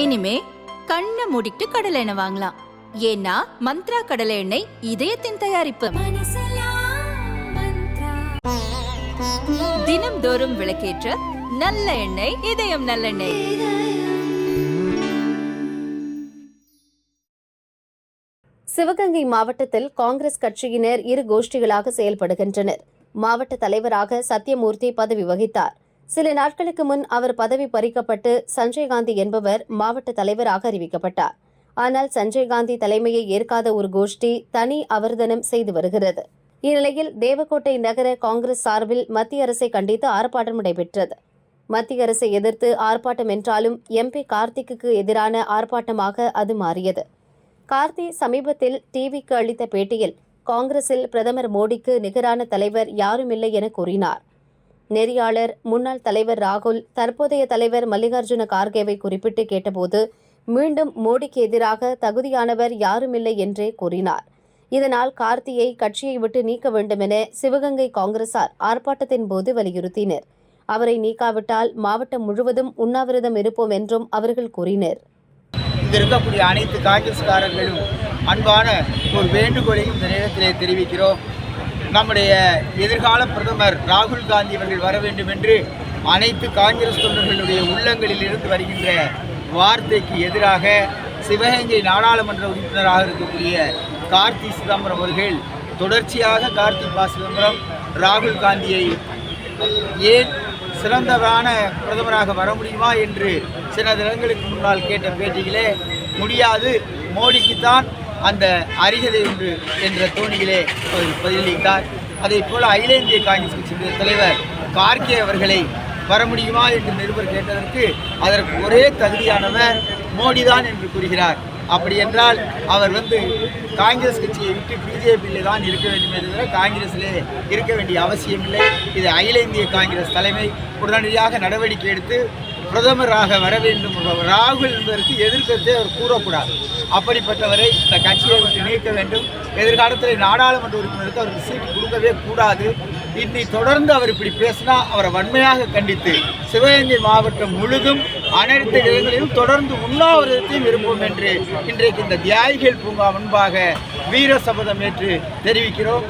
இனிமே கண்ணை மூடிட்டு கடலை எண்ணெய் வாங்கலாம். ஏன்னா மந்த்ரா கடலை எண்ணெய் இதயத்தின் தயாரிப்பு. தினம்தோறும் விளக்கேற்ற நல்ல எண்ணெய் இதயம் நல்லெண்ணெய். சிவகங்கை மாவட்டத்தில் காங்கிரஸ் கட்சியினர் இரு கோஷ்டிகளாக செயல்படுகின்றனர். மாவட்ட தலைவராக சத்யமூர்த்தி பதவி வகித்தார். சில நாட்களுக்கு முன் அவர் பதவி பறிக்கப்பட்டு சஞ்சய் காந்தி என்பவர் மாவட்ட தலைவராக அறிவிக்கப்பட்டார். ஆனால் சஞ்சய் காந்தி தலைமையை ஏற்காத ஒரு கோஷ்டி தனி அவர்தனம் செய்து வருகிறது. இந்நிலையில் தேவக்கோட்டை நகர காங்கிரஸ் சார்பில் மத்திய அரசை கண்டித்து ஆர்ப்பாட்டம் நடைபெற்றது. மத்திய அரசை எதிர்த்து ஆர்ப்பாட்டம் என்றாலும் எம்பி கார்த்திக்கு எதிரான ஆர்ப்பாட்டமாக அது மாறியது. கார்த்தி சமீபத்தில் டிவிக்கு அளித்த பேட்டியில் காங்கிரஸில் பிரதமர் மோடிக்கு நிகரான தலைவர் யாருமில்லை என கூறினார். நெறியாளர் முன்னாள் தலைவர் ராகுல் தற்போதைய தலைவர் மல்லிகார்ஜுன கார்கேவை குறிப்பிட்டு கேட்டபோது மீண்டும் மோடிக்கு எதிராக தகுதியானவர் யாருமில்லை என்றே கூறினார். இதனால் கார்த்தியை கட்சியை விட்டு நீக்க வேண்டும் என சிவகங்கை காங்கிரசார் ஆர்ப்பாட்டத்தின் போது வலியுறுத்தினர். அவரை நீக்காவிட்டால் மாவட்டம் முழுவதும் உண்ணாவிரதம் இருப்போம் என்றும் அவர்கள் கூறினர். இங்கு இருக்கக்கூடிய அனைத்து காங்கிரஸ்காரர்களும் அன்பான ஒரு வேண்டுகோளையும் இந்த நேரத்திலே தெரிவிக்கிறோம். நம்முடைய எதிர்கால பிரதமர் ராகுல் காந்தி அவர்கள் வர வேண்டும் என்று அனைத்து காங்கிரஸ் தொண்டர்களுடைய உள்ளங்களில் இருந்து வருகின்ற வார்த்தைக்கு எதிராக சிவகங்கை நாடாளுமன்ற உறுப்பினராக இருக்கக்கூடிய கார்த்தி சிதம்பரம் அவர்கள் தொடர்ச்சியாக கார்த்தி சிதம்பரம் ராகுல் காந்தியை ஏன் சிறந்தவரான பிரதமராக வர முடியுமா என்று சில தினங்களுக்கு முன்னால் கேட்ட பேட்டியிலே முடியாது, மோடிக்குத்தான் அந்த அருகதை உண்டு என்ற தோணியிலே பதிலளித்தார். அதே போல் அகில இந்திய காங்கிரஸ் கட்சியுடைய தலைவர் கார்கே அவர்களை வர முடியுமா என்று நிருபர் கேட்டதற்கு அதற்கு ஒரே தகுதியானவர் மோடிதான் என்று கூறுகிறார். அப்படி என்றால் அவர் காங்கிரஸ் கட்சியை விட்டு பிஜேபியிலே தான் இருக்க வேண்டுமே தவிர காங்கிரஸிலே இருக்க வேண்டிய அவசியமில்லை. இது அகில இந்திய காங்கிரஸ் தலைமை உடனடியாக நடவடிக்கை எடுத்து பிரதமராக வர வேண்டும். ராகுல் என்பதற்கு எதிர்க்கத்தை அவர் கூறக்கூடாது. அப்படிப்பட்டவரை இந்த கட்சியை விட்டு நீக்க வேண்டும். எதிர்காலத்தில் நாடாளுமன்ற உறுப்பினருக்கு அவருக்கு சீட்டு கொடுக்கவே கூடாது. இன்னி தொடர்ந்து அவர் இப்படி பேசினா அவரை வன்மையாக கண்டித்து சிவகங்கை மாவட்டம் முழுதும் அனைத்து இடங்களிலும் தொடர்ந்து உண்ணாவிரதத்தையும் இருப்போம் என்று இன்றைக்கு இந்த தியாகிகள் பூங்கா முன்பாக வீர சபதம் ஏற்று தெரிவிக்கிறோம்.